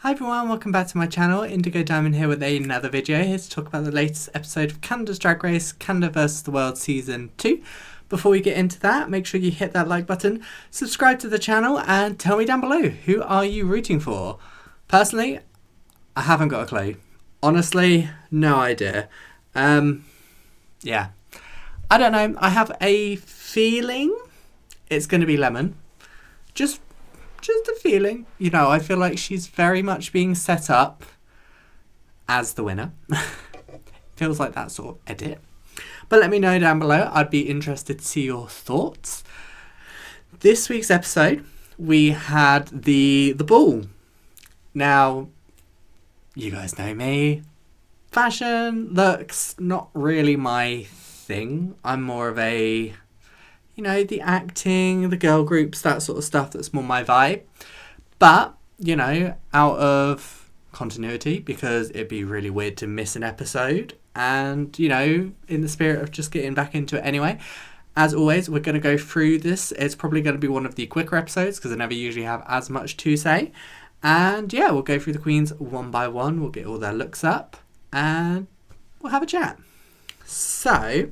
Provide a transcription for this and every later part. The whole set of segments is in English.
Hi everyone, welcome back to my channel. Indigo Diamond here with another video here to talk about the latest episode of Canada's Drag Race, Canada vs the World Season 2. Before we get into that, make sure you hit that like button, subscribe to the channel, and tell me down below, who are you rooting for? Personally, I haven't got a clue. Honestly, no idea. Yeah. I don't know, I have a feeling it's going to be Lemon. Just a feeling. You know, I feel like she's very much being set up as the winner. Feels like that sort of edit. But let me know down below. I'd be interested to see your thoughts. This week's episode, we had the ball. Now, you guys know me. Fashion, looks, not really my thing. I'm more of a... you know, the acting, the girl groups, that sort of stuff, that's more my vibe. But, you know, out of continuity, because it'd be really weird to miss an episode, and, you know, in the spirit of just getting back into it anyway, as always, we're going to go through this. It's probably going to be one of the quicker episodes, because I never usually have as much to say. And, yeah, we'll go through the queens one by one. We'll get all their looks up, and we'll have a chat. So,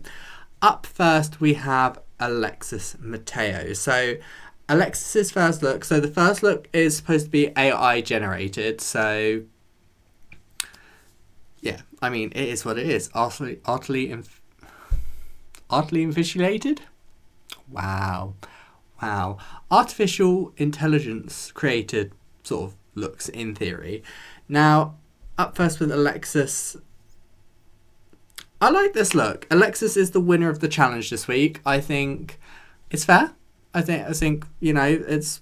up first, we have Alexis Mateo. So Alexis's first look. So the first look is supposed to be AI generated. So yeah, I mean, it is what it is. Artfully invigilated. Wow. Artificial intelligence created sort of looks in theory. Now, up first with Alexis. I like this look. Alexis is the winner of the challenge this week. I think it's fair. I think you know, it's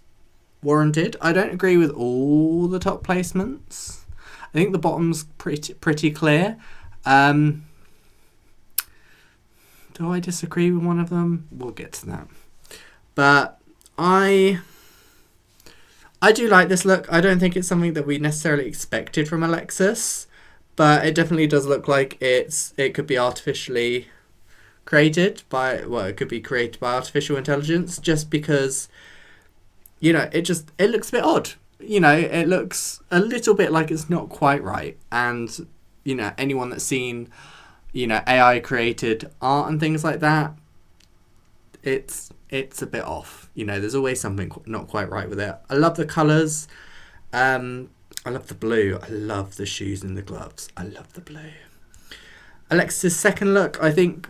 warranted. I don't agree with all the top placements. I think the bottom's pretty clear. Do I disagree with one of them? We'll get to that. But I do like this look. I don't think it's something that we necessarily expected from Alexis. But it definitely does look like it could be artificially created by, well, it could be created by artificial intelligence, just because, you know, it looks a bit odd. You know, it looks a little bit like it's not quite right. And, you know, anyone that's seen, you know, AI created art and things like that, it's a bit off. You know, there's always something not quite right with it. I love the colours. I love the blue. I love the shoes and the gloves. I love the blue. Alexis' second look, I think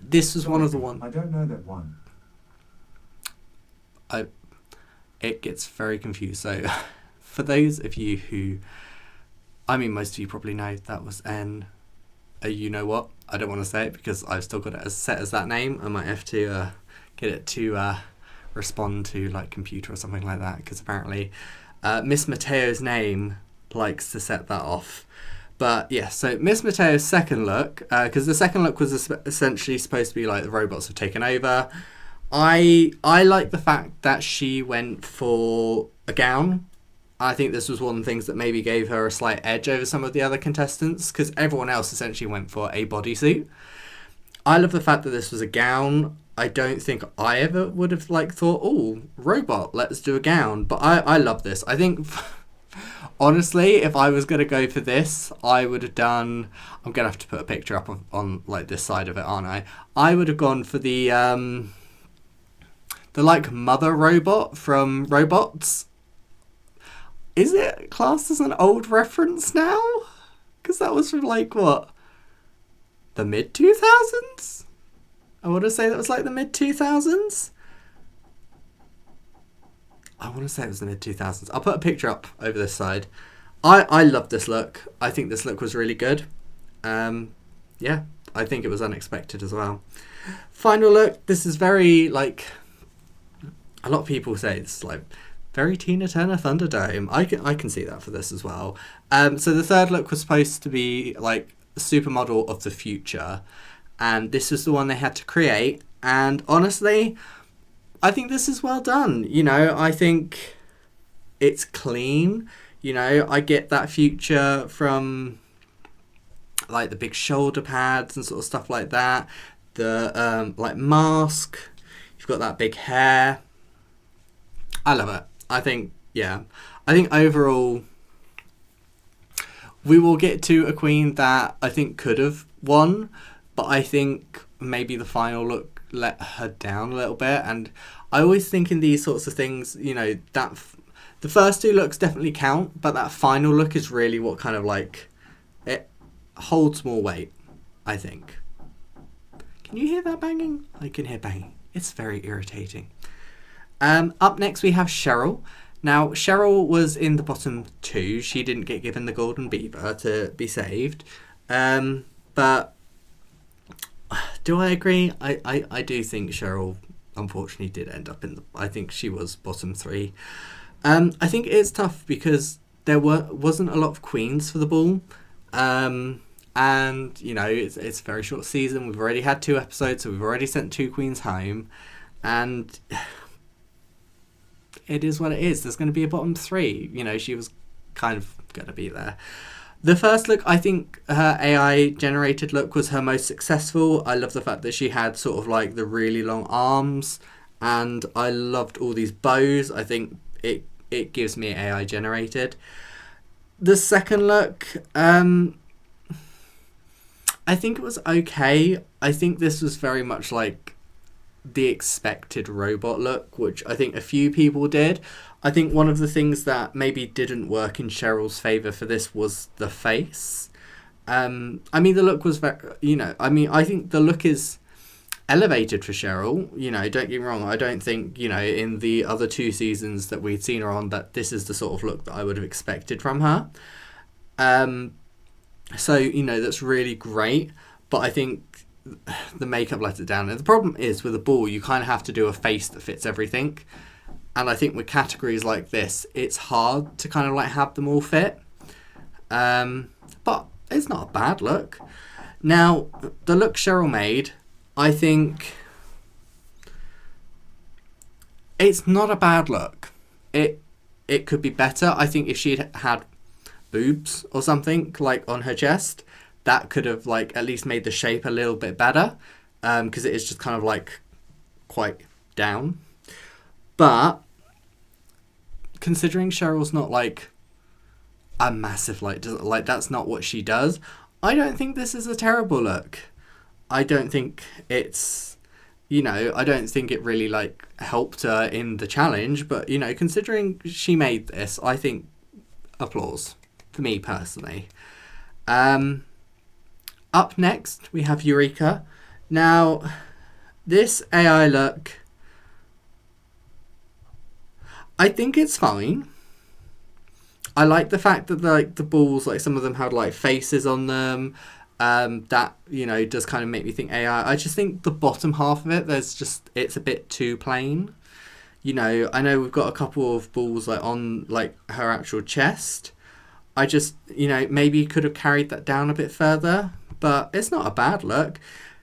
this was one of the ones. I don't know that one. It gets very confused. So, for those of you who, I mean, most of you probably know that was you know what? I don't want to say it because I've still got it as set as that name. I might have to get it to respond to like computer or something like that, because apparently Miss Mateo's name likes to set that off. But yeah, so Miss Mateo's second look, because the second look was essentially supposed to be like the robots have taken over. I like the fact that she went for a gown. I think this was one of the things that maybe gave her a slight edge over some of the other contestants, because everyone else essentially went for a bodysuit. I love the fact that this was a gown. I don't think I ever would have thought, oh, robot, let's do a gown. But I love this. I think, honestly, if I was going to go for this, I would have done, I'm going to have to put a picture up on like this side of it, aren't I? I would have gone for the like mother robot from Robots. Is it classed as an old reference now? Because that was from like, what? The mid-2000s? I want to say that was like the mid-2000s. I want to say it was the mid-2000s. I'll put a picture up over this side. I love this look. I think this look was really good. Yeah, I think it was unexpected as well. Final look. This is very, like... a lot of people say it's like very Tina Turner Thunderdome. I can see that for this as well. So the third look was supposed to be like supermodel of the future. And this is the one they had to create. And honestly, I think this is well done. You know, I think it's clean. You know, I get that future from like the big shoulder pads and sort of stuff like that. The like mask. You've got that big hair. I love it. I think, yeah. I think overall, We will get to a queen that I think could have won, but I think maybe the final look let her down a little bit. And I always think in these sorts of things, you know, that the first two looks definitely count, but that final look is really what kind of like it holds more weight, I think. Can you hear that banging? I can hear banging. It's very irritating. Up next we have Cheryl. Now, Cheryl was in the bottom two. She didn't get given the golden beaver to be saved. But do I agree? I do think Cheryl, unfortunately, did end up in the... I think she was bottom three. I think it's tough because there wasn't a lot of queens for the ball. And, you know, it's a very short season. We've already had 2 episodes, so we've already sent 2 queens home. And... it is what it is. There's going to be a bottom 3. You know, she was kind of going to be there. The first look, I think her AI generated look was her most successful. I love the fact that she had sort of like the really long arms, and I loved all these bows. I think it gives me AI generated. The second look, I think it was okay. I think this was very much like the expected robot look, which I think a few people did. I think one of the things that maybe didn't work in Cheryl's favour for this was the face. I mean, the look was very, you know, I mean, I think the look is elevated for Cheryl. You know, don't get me wrong, I don't think, you know, in the other 2 seasons that we'd seen her on, that this is the sort of look that I would have expected from her. So, you know, that's really great, but I think the makeup let it down. And the problem is with a ball, you kind of have to do a face that fits everything. And I think with categories like this, it's hard to kind of like have them all fit. But it's not a bad look. Now, the look Cheryl made, I think it's not a bad look. It could be better. I think if she'd had boobs or something like on her chest, that could have like at least made the shape a little bit better, because it is just kind of like quite down. But considering Cheryl's not like a massive like that's not what she does, I don't think this is a terrible look. I don't think it's, you know, I don't think it really like helped her in the challenge, but you know, considering she made this, I think applause for me personally. Up next, we have Eureka. Now, this AI look, I think it's fine. I like the fact that the balls, like some of them had like faces on them. That, you know, does kind of make me think AI. I just think the bottom half of it, it's a bit too plain. You know, I know we've got a couple of balls like on like her actual chest. I just, you know, maybe could have carried that down a bit further. But it's not a bad look.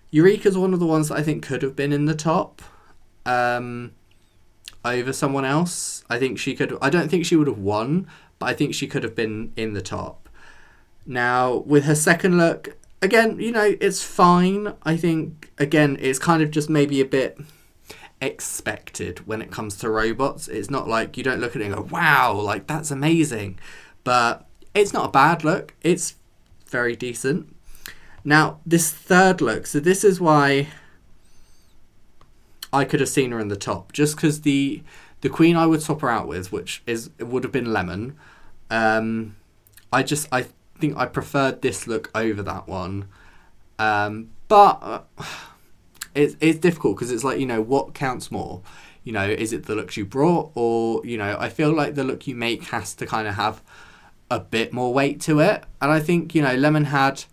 Eureka's one of the ones that I think could have been in the top over someone else. I think she could. I don't think she would have won, but I think she could have been in the top. Now, with her second look, again, you know, it's fine. I think, again, it's kind of just maybe a bit expected when it comes to robots. It's not like you don't look at it and go, wow, like that's amazing. But it's not a bad look. It's very decent. Now, this third look, so this is why I could have seen her in the top, just because the queen I would swap her out with, it would have been Lemon. I think I preferred this look over that one. But it's difficult because it's like, you know, what counts more? You know, is it the looks you brought, or, you know, I feel like the look you make has to kind of have a bit more weight to it. And I think, you know, Lemon had...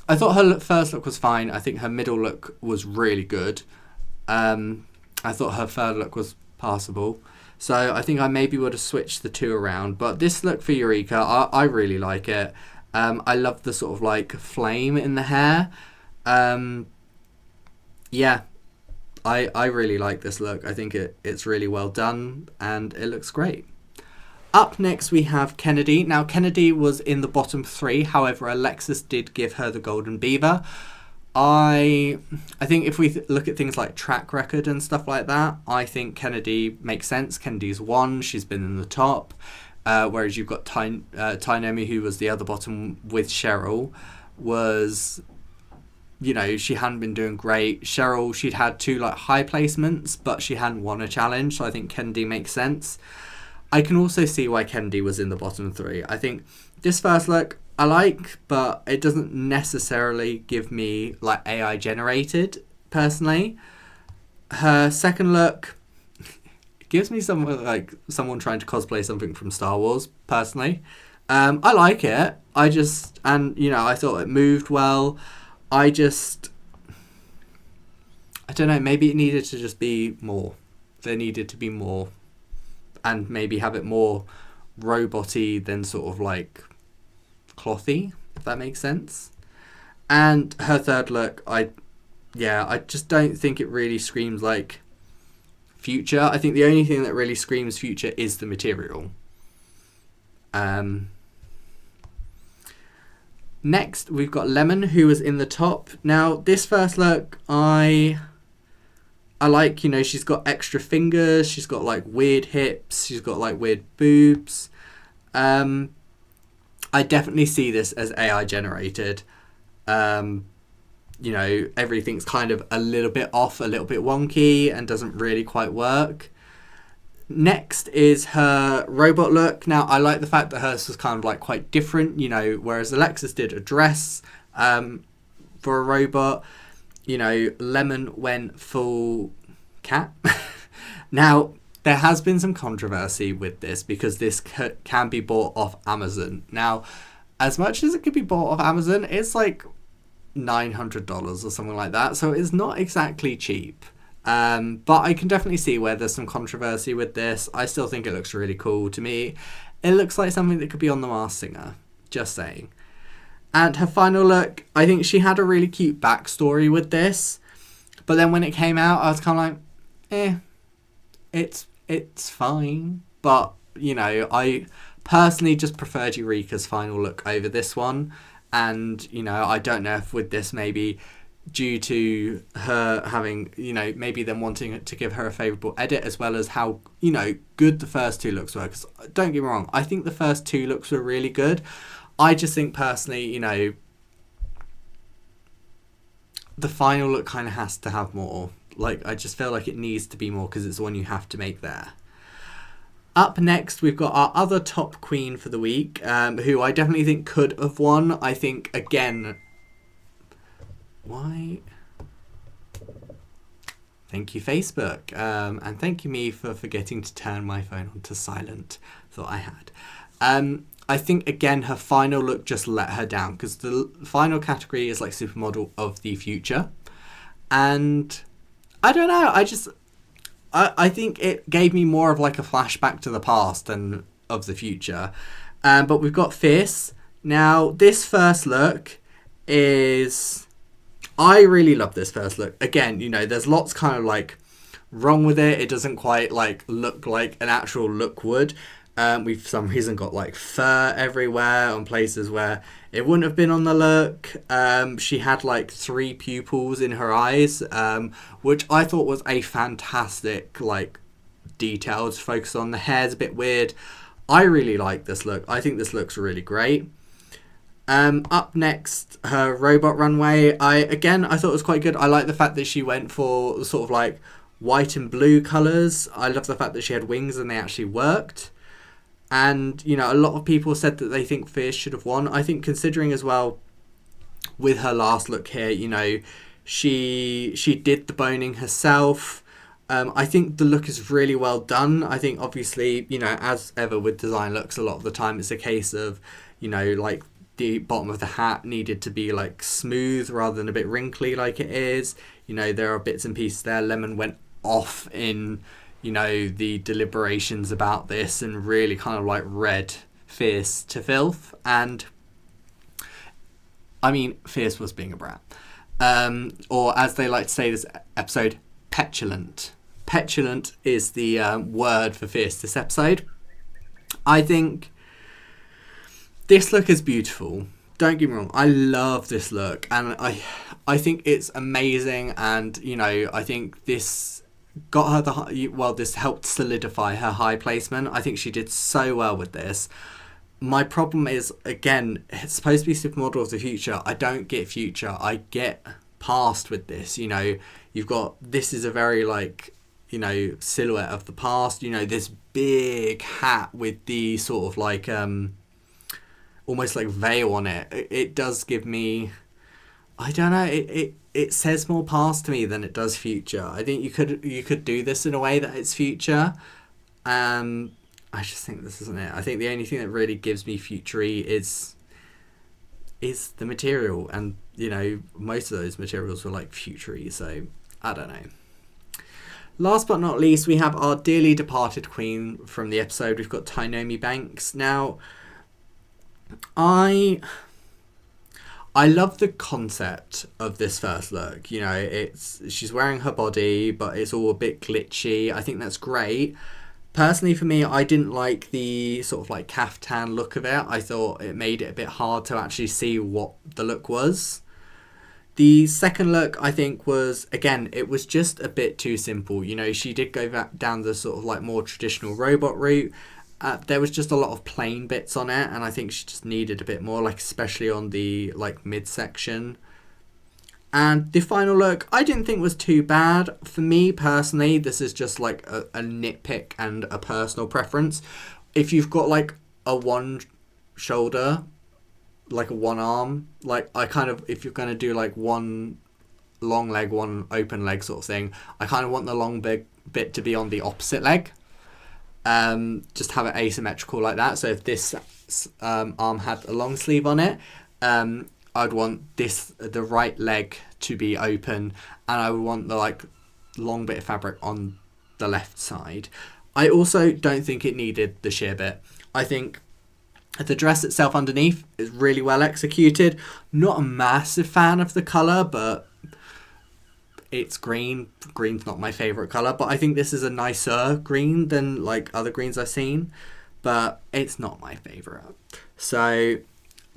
I thought her first look was fine. I think her middle look was really good. I thought her third look was passable. So I think I maybe would have switched the 2 around. But this look for Eureka, I really like it. I love the sort of like flame in the hair. Yeah, I really like this look. I think it's really well done and it looks great. Up next we have Kennedy. Now Kennedy was in the bottom 3, however Alexis did give her the golden beaver. I think if we look at things like track record and stuff like that, I think Kennedy makes sense. Kennedy's won, she's been in the top. whereas you've got Tynomi, who was the other bottom with Cheryl, was, you know, she hadn't been doing great. Cheryl, she'd had 2 like high placements, but she hadn't won a challenge, so I think Kendi makes sense. I can also see why Kendi was in the bottom 3. I think this first look I like, but it doesn't necessarily give me like AI generated personally. Her second look gives me someone trying to cosplay something from Star Wars personally. I like it. I thought it moved well. I don't know, maybe it needed to just be more. There needed to be more, and maybe have it more robot-y than sort of like clothy, if that makes sense. And her third look, I just don't think it really screams like future. I think the only thing that really screams future is the material. Next, we've got Lemon, who was in the top. Now, this first look, I like, you know, she's got extra fingers, she's got like weird hips, she's got like weird boobs. I definitely see this as AI generated. You know, everything's kind of a little bit off, a little bit wonky, and doesn't really quite work. Next is her robot look. Now, I like the fact that hers was kind of like quite different, you know, whereas Alexis did a dress for a robot. You know, Lemon went full cat. Now, there has been some controversy with this because this can be bought off Amazon. Now, as much as it could be bought off Amazon, it's like $900 or something like that. So it's not exactly cheap. But I can definitely see where there's some controversy with this. I still think it looks really cool to me. It looks like something that could be on The Masked Singer. Just saying. And her final look, I think she had a really cute backstory with this. But then when it came out, I was kind of like, it's fine. But, you know, I personally just preferred Eureka's final look over this one. And, you know, I don't know if with this maybe due to her having, you know, maybe them wanting to give her a favourable edit, as well as how, you know, good the first 2 looks were. Because don't get me wrong, I think the first 2 looks were really good. I just think personally, you know, the final look kind of has to have more. Like, I just feel like it needs to be more because it's the one you have to make there. Up next, we've got our other top queen for the week, who I definitely think could have won. I think, again, why? Thank you, Facebook. And thank you, me, for forgetting to turn my phone on to silent. Thought I had. I think, again, her final look just let her down because the final category is like supermodel of the future. And I don't know. I think it gave me more of like a flashback to the past than of the future. But we've got Fierce. Now, this first look is... I really love this first look. Again, you know, there's lots kind of like wrong with it. It doesn't quite like look like an actual look would. We've for some reason got like fur everywhere on places where it wouldn't have been on the look. She had like 3 pupils in her eyes, which I thought was a fantastic like detail to focus on. The hair's a bit weird. I really like this look. I think this looks really great. Up next, her robot runway. I thought it was quite good. I like the fact that she went for sort of like white and blue colours. I love the fact that she had wings and they actually worked. And, you know, a lot of people said that they think Fierce should have won. I think considering as well with her last look here, you know, she did the boning herself. I think the look is really well done. I think obviously, you know, as ever with design looks, a lot of the time it's a case of, you know, like the bottom of the hat needed to be like smooth rather than a bit wrinkly like it is. You know, there are bits and pieces there. Lemon went off in, you know, the deliberations about this and really kind of like read Fierce to filth. And I mean, Fierce was being a brat. Or as they like to say this episode, petulant. Petulant is the word for Fierce this episode. I think this look is beautiful. Don't get me wrong, I love this look and I think it's amazing, and you know, I think this got her this helped solidify her high placement. I think she did so well with this. My problem is, again, it's supposed to be Supermodel of the Future. I don't get future. I get past with this. You know, you've got, this is a very like, you know, silhouette of the past. You know, this big hat with the sort of like almost like veil on it. It does give me, I don't know, it says more past to me than it does future. I think you could do this in a way that it's future. I just think this isn't it. I think the only thing that really gives me futury is the material, and you know, most of those materials were like futury, so I don't know. Last but not least, we have our dearly departed queen from the episode. We've got Tynomi Banks. Now, I love the concept of this first look. You know, she's wearing her body, but it's all a bit glitchy. I think that's great. Personally, for me, I didn't like the sort of like caftan look of it. I thought it made it a bit hard to actually see what the look was. The second look, I think, was, again, it was just a bit too simple. You know, she did go down the sort of like more traditional robot route. There was just a lot of plain bits on it, and I think she just needed a bit more, like especially on the like midsection. And the final look, I didn't think was too bad. For me personally, this is just like a nitpick and a personal preference. If you've got like a one shoulder, like a one arm, like I kind of, if you're going to do like one long leg, one open leg sort of thing, I kind of want the long big bit to be on the opposite leg. Just have it asymmetrical like that. So if this arm had a long sleeve on it, I'd want the right leg to be open, and I would want the like long bit of fabric on the left side. I also don't think it needed the sheer bit. I think the dress itself underneath is really well executed. Not a massive fan of the colour, but it's green. Green's not my favourite colour, but I think this is a nicer green than like other greens I've seen, but it's not my favourite. So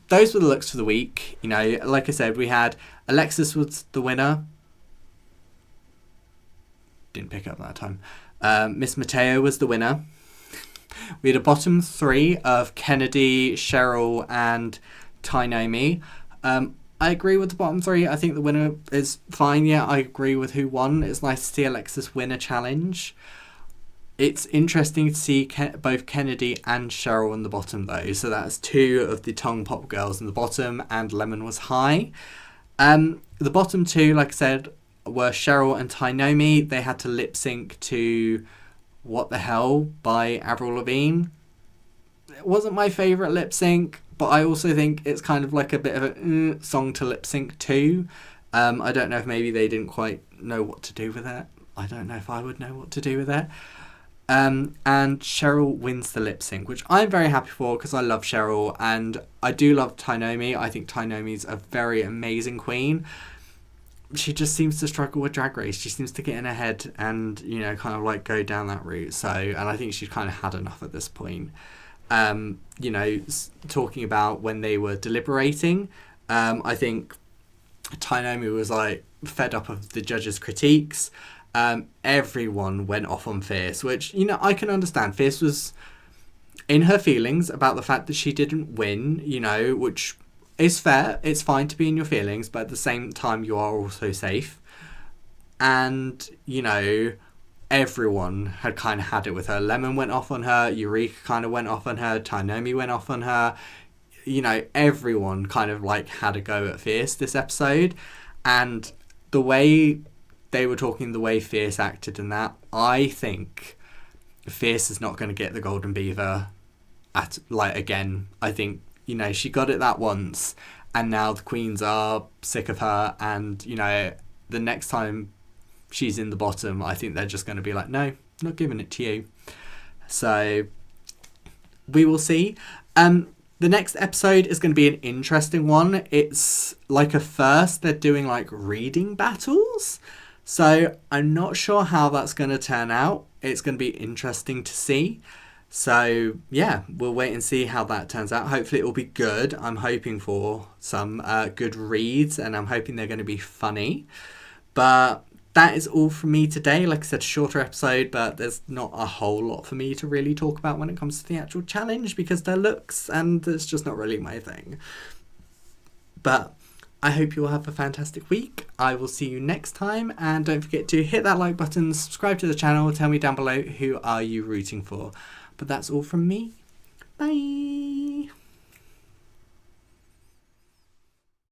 those were the looks for the week. You know, like I said, we had Alexis was the winner. Didn't pick up that time. Miss Mateo was the winner. We had a bottom three of Kennedy, Cheryl, and Tynomi. I agree with the bottom three. I think the winner is fine. Yeah, I agree with who won. It's nice to see Alexis win a challenge. It's interesting to see both Kennedy and Cheryl on the bottom, though. So that's two of the Tongue Pop girls in the bottom, and Lemon was high. The bottom two, like I said, were Cheryl and Tynomi. They had to lip sync to What the Hell by Avril Lavigne. It wasn't my favourite lip sync, but I also think it's kind of like a bit of a song to lip sync to. I don't know if maybe they didn't quite know what to do with it. I don't know if I would know what to do with it. And Cheryl wins the lip sync, which I'm very happy for because I love Cheryl and I do love Tynomi. I think Tynomi's a very amazing queen. She just seems to struggle with Drag Race. She seems to get in her head and, you know, kind of like go down that route. So, and I think she's kind of had enough at this point. You know, talking about when they were deliberating, I think Tynomi was like fed up of the judges' critiques. Everyone went off on Fierce, which, you know, I can understand. Fierce was in her feelings about the fact that she didn't win, you know, which is fair. It's fine to be in your feelings, but at the same time, you are also safe. And, you know, everyone had kind of had it with her. Lemon went off on her. Eureka kind of went off on her. Tynomi went off on her. You know, everyone kind of like had a go at Fierce this episode. And the way they were talking, the way Fierce acted and that, I think Fierce is not going to get the Golden Beaver at like again. I think, you know, she got it that once and now the queens are sick of her, and, you know, the next time she's in the bottom, I think they're just going to be like, no, not giving it to you. So we will see. The next episode is going to be an interesting one. It's like a first, they're doing like reading battles. So I'm not sure how that's going to turn out. It's going to be interesting to see. So yeah, we'll wait and see how that turns out. Hopefully it will be good. I'm hoping for some good reads, and I'm hoping they're going to be funny. But that is all from me today. Like I said, shorter episode, but there's not a whole lot for me to really talk about when it comes to the actual challenge because they're looks and it's just not really my thing. But I hope you all have a fantastic week. I will see you next time, and don't forget to hit that like button, subscribe to the channel, tell me down below who are you rooting for. But that's all from me. Bye!